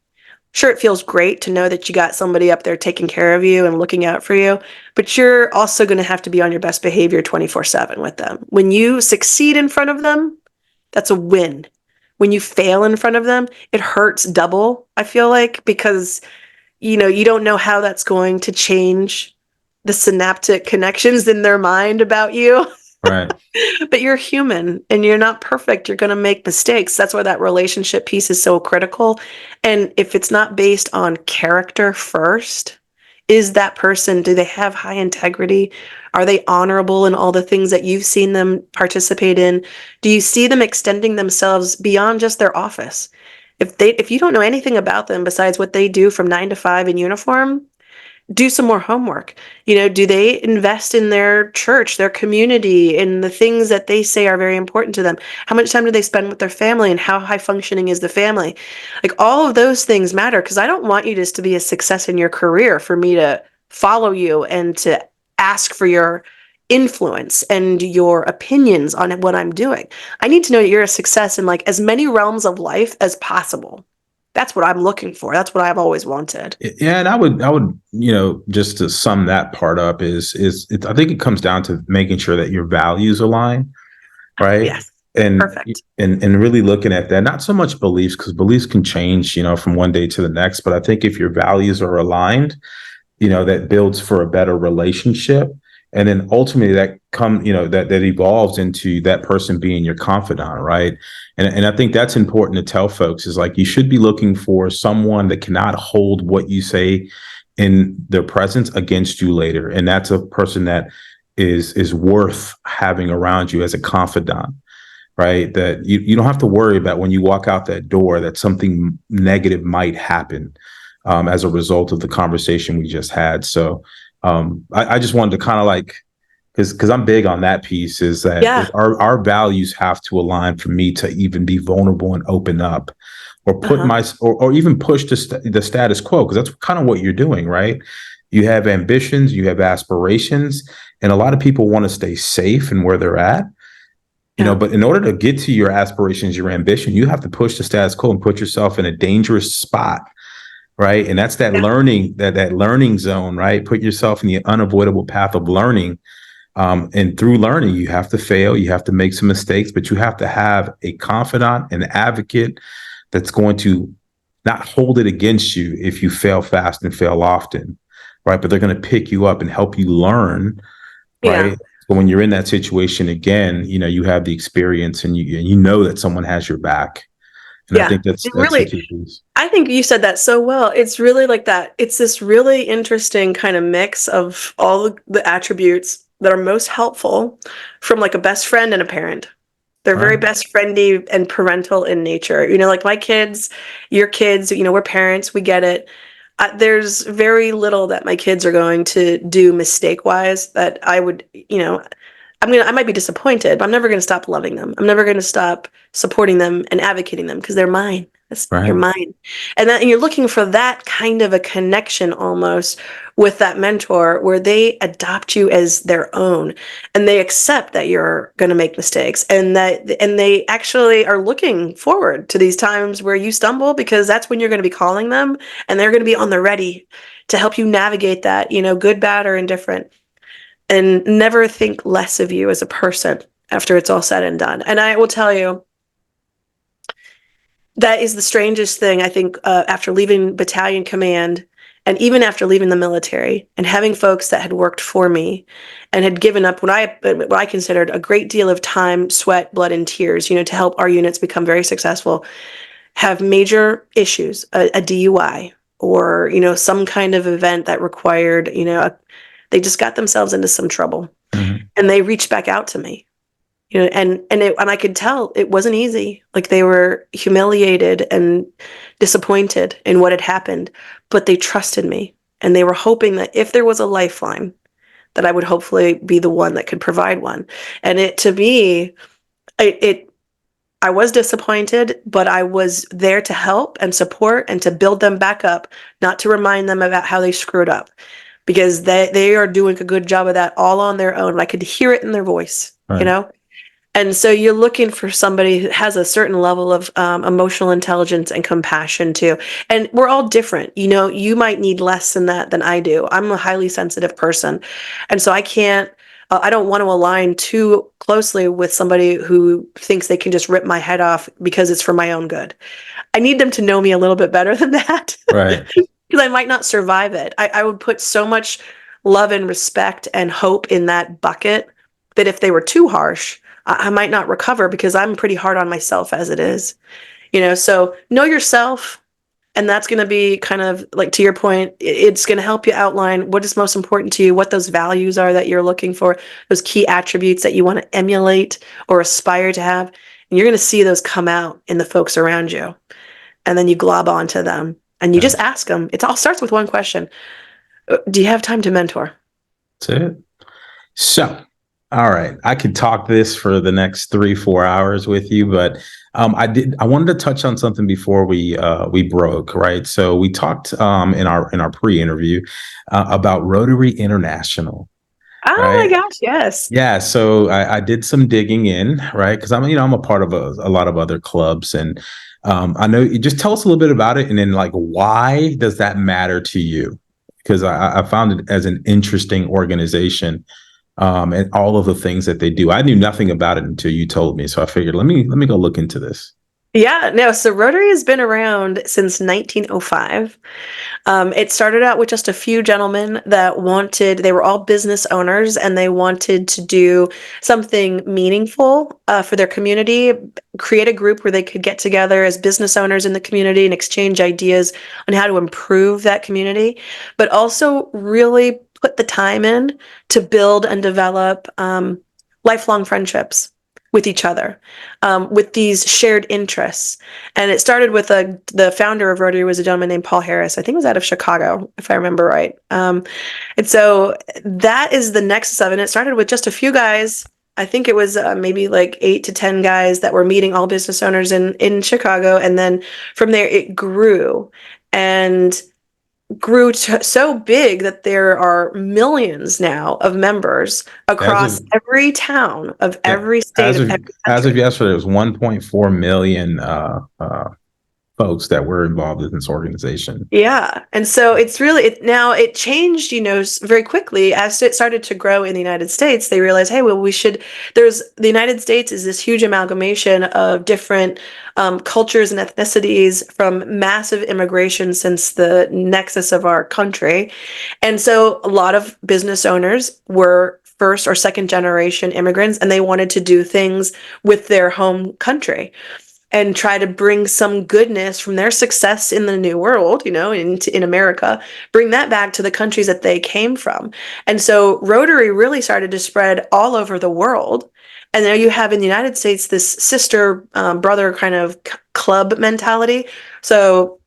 sure, it feels great to know that you got somebody up there taking care of you and looking out for you, but you're also going to have to be on your best behavior 24/7 with them. When you succeed in front of them, that's a win. When you fail in front of them, it hurts double, I feel like, because you don't know how that's going to change the synaptic connections in their mind about you. Right. But you're human and you're not perfect. You're going to make mistakes. That's why that relationship piece is so critical. And if it's not based on character first, is that person, do they have high integrity? Are they honorable in all the things that you've seen them participate in? Do you see them extending themselves beyond just their office? If you don't know anything about them besides what they do from 9 to 5 in uniform, do some more homework. Do they invest in their church, their community, in the things that they say are very important to them? How much time do they spend with their family, and how high functioning is the family? Like, all of those things matter, because I don't want you just to be a success in your career for me to follow you and to ask for your influence and your opinions on what I'm doing. I need to know that you're a success in like as many realms of life as possible. That's what I'm looking for. That's what I've always wanted. Yeah, and I would, just to sum that part up I think it comes down to making sure that your values align, right? Yes. And Perfect. and really looking at that, not so much beliefs, because beliefs can change, from one day to the next. But I think if your values are aligned, that builds for a better relationship. And then ultimately that evolves into that person being your confidant, right? And I think that's important to tell folks, is like, you should be looking for someone that cannot hold what you say in their presence against you later. And that's a person that is worth having around you as a confidant, right? That you don't have to worry about when you walk out that door that something negative might happen as a result of the conversation we just had. So I just wanted to kind of like, because I'm big on that piece, is that Yeah. our values have to align for me to even be vulnerable and open up, or put or even push the status quo, because that's kind of what you're doing, right? You have ambitions, you have aspirations, and a lot of people want to stay safe in where they're at. But in order to get to your aspirations, your ambition, you have to push the status quo and put yourself in a dangerous spot, right? And that's that learning, that learning zone, right? Put yourself in the unavoidable path of learning. And through learning, you have to fail, you have to make some mistakes, but you have to have a confidant, an advocate that's going to not hold it against you if you fail fast and fail often, right? But they're going to pick you up and help you learn, right? Yeah. So when you're in that situation again, you have the experience, and you know that someone has your back. And I Yeah. think that's Really, the key piece. I think you said that so well. It's really like that. It's this really interesting kind of mix of all the attributes that are most helpful from like a best friend and a parent. They're very Right. best friendly and parental in nature. Like my kids, your kids, we're parents, we get it. There's very little that my kids are going to do mistake-wise that I would, I might be disappointed, but I'm never going to stop loving them. I'm never going to stop supporting them and advocating them, because they're mine. You're Right. mine. And you're looking for that kind of a connection almost with that mentor, where they adopt you as their own, and they accept that you're going to make mistakes, and they actually are looking forward to these times where you stumble, because that's when you're going to be calling them, and they're going to be on the ready to help you navigate that, good, bad, or indifferent, and never think less of you as a person after it's all said and done. And I will tell you, that is the strangest thing, I think, after leaving battalion command, and even after leaving the military and having folks that had worked for me and had given up what I considered a great deal of time, sweat, blood, and tears, to help our units become very successful, have major issues, a DUI, or, some kind of event that required, they just got themselves into some trouble, Mm-hmm. and they reached back out to me. And I could tell it wasn't easy. Like, they were humiliated and disappointed in what had happened, but they trusted me, and they were hoping that if there was a lifeline, that I would hopefully be the one that could provide one. And I was disappointed, but I was there to help and support and to build them back up, not to remind them about how they screwed up, because they are doing a good job of that all on their own. I could hear it in their voice, Right. And so you're looking for somebody who has a certain level of emotional intelligence and compassion too. And we're all different. You might need less than that than I do. I'm a highly sensitive person. And so I don't want to align too closely with somebody who thinks they can just rip my head off because it's for my own good. I need them to know me a little bit better than that. Right. Because I might not survive it. I would put so much love and respect and hope in that bucket that if they were too harsh, I might not recover because I'm pretty hard on myself as it is. So know yourself. And that's going to be kind of like, to your point, it's going to help you outline what is most important to you, what those values are that you're looking for, those key attributes that you want to emulate or aspire to have. And you're going to see those come out in the folks around you. And then you glob onto them and you just That's ask them. It all starts with one question. Do you have time to mentor? it. So, all right, I could talk this for the next 3-4 hours with you, but I wanted to touch on something before we broke, right? So we talked in our pre-interview about Rotary International, Oh my right? gosh, yes. Yeah, so I did some digging in, right? Because I'm a part of a lot of other clubs, and I know you just tell us a little bit about it, and then like why does that matter to you? Because I found it as an interesting organization, and all of the things that they do. I knew nothing about it until you told me, so I figured let me go look into this. Yeah, no, so Rotary has been around since 1905. It started out with just a few gentlemen they were all business owners and they wanted to do something meaningful for their community, create a group where they could get together as business owners in the community and exchange ideas on how to improve that community, but also really put the time in to build and develop lifelong friendships with each other, with these shared interests. And it started with the founder of Rotary was a gentleman named Paul Harris. I think it was out of Chicago, if I remember right. And so that is the nexus of it. And it started with just a few guys. I think it was maybe like 8 to 10 guys that were meeting all business owners in Chicago. And then from there, it grew and so big that there are millions now of members As across of every town of yeah, every state as of of every as of country. yesterday, it was 1.4 million folks that were involved in this organization. Yeah. And so it's really now it changed, very quickly as it started to grow in the United States. They realized, hey, well, the United States is this huge amalgamation of different cultures and ethnicities from massive immigration since the nexus of our country. And so a lot of business owners were first or second generation immigrants, and they wanted to do things with their home country and try to bring some goodness from their success in the new world, in America, bring that back to the countries that they came from. And so Rotary really started to spread all over the world. And there you have in the United States this sister brother kind of club mentality. So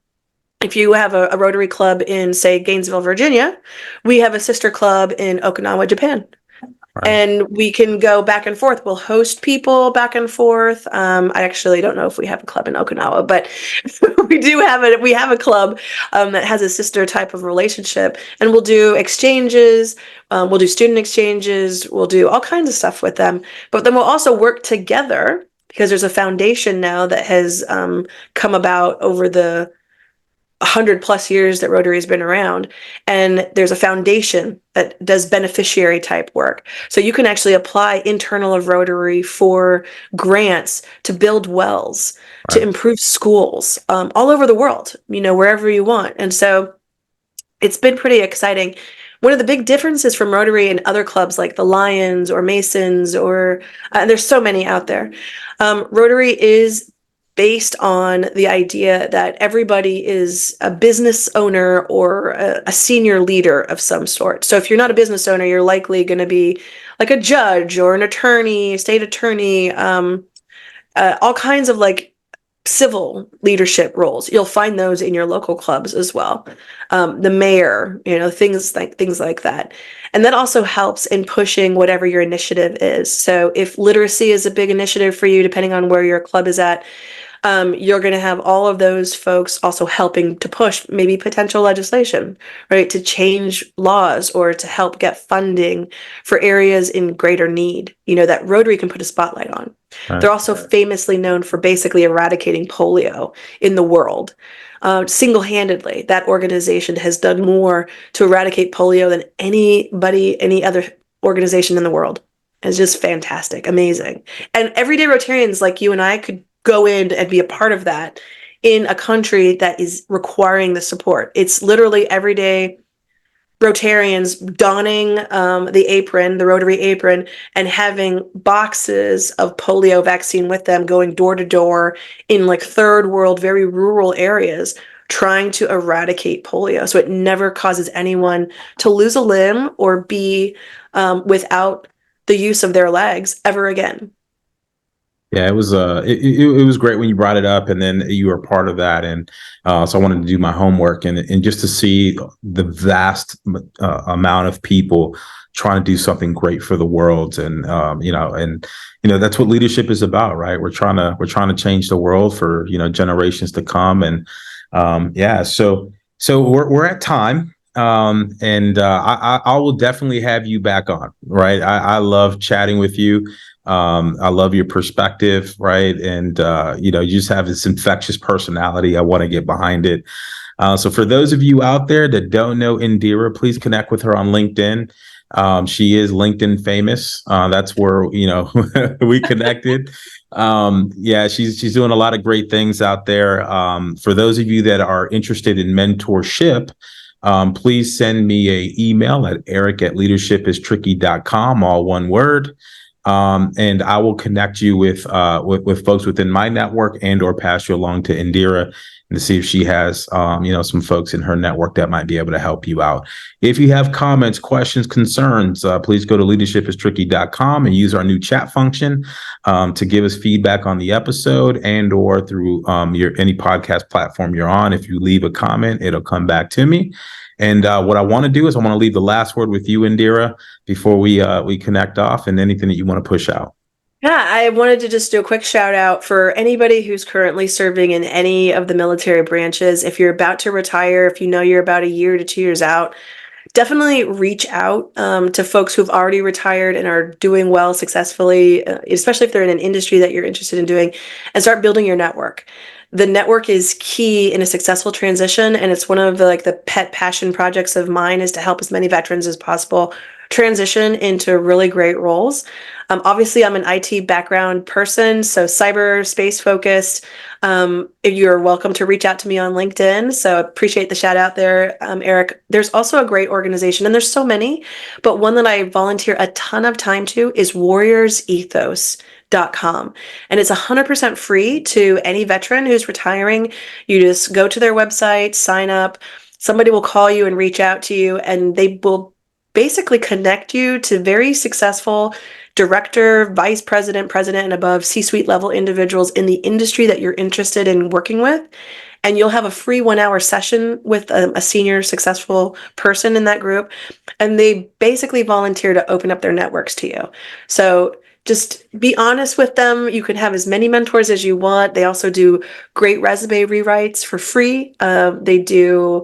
if you have a Rotary club in, say, Gainesville, Virginia, we have a sister club in Okinawa, Japan. Right. And we can go back and forth. We'll host people back and forth. I actually don't know if we have a club in Okinawa, but we have a club that has a sister type of relationship, and we'll do exchanges. We'll do student exchanges. We'll do all kinds of stuff with them. But then we'll also work together because there's a foundation now that has come about over the 100+ years that Rotary has been around, and there's a foundation that does beneficiary type work. So you can actually apply internal of Rotary for grants to build wells, to Right. improve schools, all over the world, wherever you want. And so it's been pretty exciting. One of the big differences from Rotary and other clubs like the Lions or Masons or there's so many out there. Rotary is based on the idea that everybody is a business owner or a senior leader of some sort. So if you're not a business owner, you're likely going to be like a judge or an attorney, state attorney, all kinds of like civil leadership roles. You'll find those in your local clubs as well. The mayor, things like that. And that also helps in pushing whatever your initiative is. So if literacy is a big initiative for you, depending on where your club is at, you're going to have all of those folks also helping to push maybe potential legislation, right, to change laws or to help get funding for areas in greater need, that Rotary can put a spotlight on. Right. They're also famously known for basically eradicating polio in the world. Single-handedly, that organization has done more to eradicate polio than any other organization in the world. It's just fantastic, amazing. And everyday Rotarians like you and I could go in and be a part of that in a country that is requiring the support. It's literally everyday Rotarians donning the apron, the Rotary apron, and having boxes of polio vaccine with them, going door to door in like third world, very rural areas, trying to eradicate polio. So it never causes anyone to lose a limb or be without the use of their legs ever again. Yeah, it was great when you brought it up, and then you were part of that, and so I wanted to do my homework and just to see the vast amount of people trying to do something great for the world, and that's what leadership is about, right? We're trying to change the world for generations to come, and so we're at time. And I will definitely have you back on, right? I love chatting with you. I love your perspective, right? And you just have this infectious personality. I want to get behind it. So for those of you out there that don't know Indira, please connect with her on LinkedIn. She is LinkedIn famous. That's where we connected. She's doing a lot of great things out there. For those of you that are interested in mentorship, please send me an email at eric@leadershipistricky.com, all one word. And I will connect you with folks within my network or pass you along to Indira and to see if she has, some folks in her network that might be able to help you out. If you have comments, questions, concerns, please go to leadershipistricky.com and use our new chat function to give us feedback on the episode or through any podcast platform you're on. If you leave a comment, it'll come back to me. And what I want to do is I want to leave the last word with you, Indira, before we connect off, and anything that you want to push out. Yeah, I wanted to just do a quick shout out for anybody who's currently serving in any of the military branches. If you're about to retire, if you know you're about a year to 2 years out, definitely reach out to folks who've already retired and are doing well successfully, especially if they're in an industry that you're interested in doing, and start building your network. The network is key in a successful transition, and it's one of the pet passion projects of mine is to help as many veterans as possible transition into really great roles. Obviously, I'm an IT background person, so cyberspace focused. You're welcome to reach out to me on LinkedIn. So appreciate the shout out there, Eric. There's also a great organization, and there's so many, but one that I volunteer a ton of time to is warriorsethos.com. And it's 100% free to any veteran who's retiring. You just go to their website, sign up. Somebody will call you and reach out to you, and they will basically connect you to very successful director, vice president, president, and above C-suite level individuals in the industry that you're interested in working with. And you'll have a free 1-hour session with a senior successful person in that group. And they basically volunteer to open up their networks to you. So just be honest with them. You can have as many mentors as you want. They also do great resume rewrites for free. They do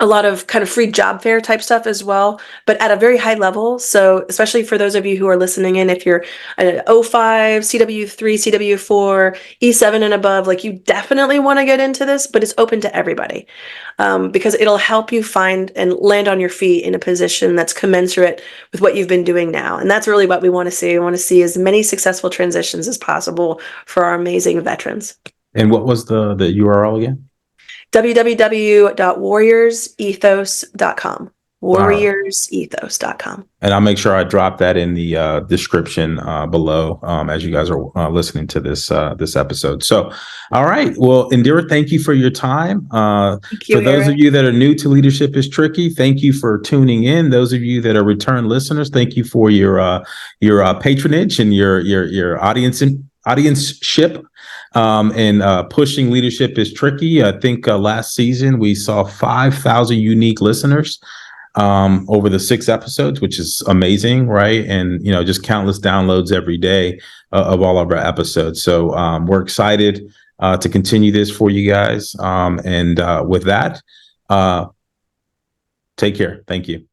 a lot of kind of free job fair type stuff as well, but at a very high level. So especially for those of you who are listening in, if you're an O5, CW3, CW4, E7 and above, you definitely want to get into this, but it's open to everybody because it'll help you find and land on your feet in a position that's commensurate with what you've been doing now. And that's really what we want to see. We want to see as many successful transitions as possible for our amazing veterans. And what was the URL again? www.warriorsethos.com. warriorsethos.com. And I'll make sure I drop that in the description below as you guys are listening to this episode. So, all right. Well, Indira, thank you for your time. Thank you, for those Eric. of you that are new to Leadership is Tricky, thank you for tuning in. Those of you that are return listeners, thank you for your patronage and your audienceship. And pushing Leadership is Tricky. I think last season we saw 5,000 unique listeners over the 6 episodes, which is amazing, right? And just countless downloads every day of all of our episodes. So we're excited to continue this for you guys. And with that, take care. Thank you.